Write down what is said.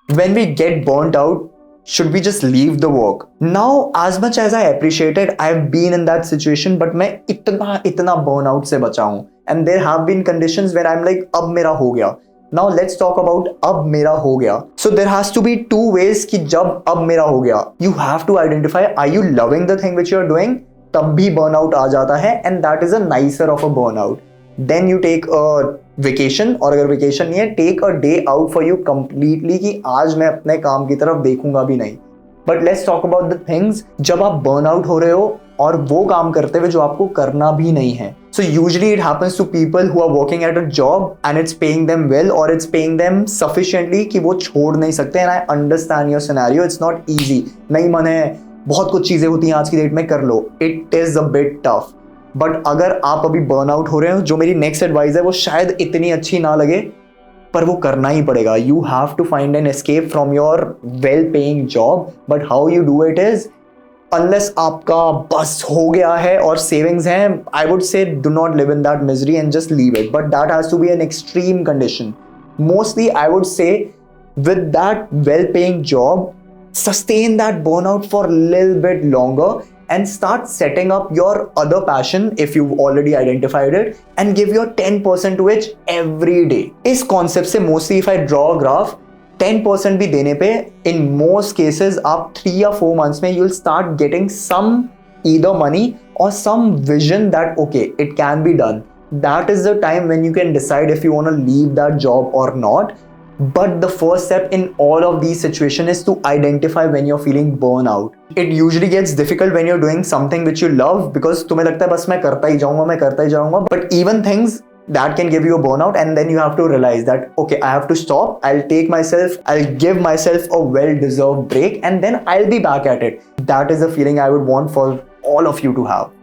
when we get burnt out, should we just leave the work? Now, as much as I appreciate it, I've been in that situation, but मैं इतना burnout से बचा हूँ. And there have been conditions where I'm like, अब मेरा हो गया. Now let's talk about अब मेरा हो गया. So there has to be two ways कि जब अब मेरा हो गया. You have to identify, are you loving the thing which you're doing? तब भी burnout आ जाता है, and that is a nicer of a burnout. Then you take a vacation, और अगर vacation नहीं है, take a day out for you completely कि आज मैं अपने काम की तरफ देखूंगा भी नहीं. But let's talk about the things जब आप burnout हो रहे हो और वो काम करते हुए जो आपको करना भी नहीं है. So usually it happens to people who are working at a job and it's paying them well or it's paying them sufficiently कि वो छोड़ नहीं सकते. And I understand your scenario, it's not easy. नहीं मन है, बहुत कुछ चीजें होती हैं आज की डेट में, कर लो. It is a bit tough. But अगर आप अभी बर्न आउट हो रहे हो, जो मेरी नेक्स्ट एडवाइस है वो शायद इतनी अच्छी ना लगे, पर वो करना ही पड़ेगा. You have to find an escape from your well paying job. But how you do it is, unless आपका बस हो गया है और सेविंग्स हैं, I would say do not live in that misery and just leave it. But that has to be an extreme condition. Mostly I would say with that well paying job, sustain that burnout for a little bit longer and start setting up your other passion if you've already identified it and give your 10% to it every day. इस concept से mostly if I draw a graph, 10% भी देने पे in most cases आप 3 or 4 months में you'll start getting some either money or some vision that okay, it can be done. That is the time when you can decide if you want to leave that job or not. But the first step in all of these situations is to identify when you're feeling burnout. It usually gets difficult when you're doing something which you love because तुम्हें लगता है बस मैं करता ही जाऊंगा. But even things that can give you a burnout, and then you have to realize that okay, I have to stop. I'll give myself a well-deserved break, and then I'll be back at it. That is a feeling I would want for all of you to have.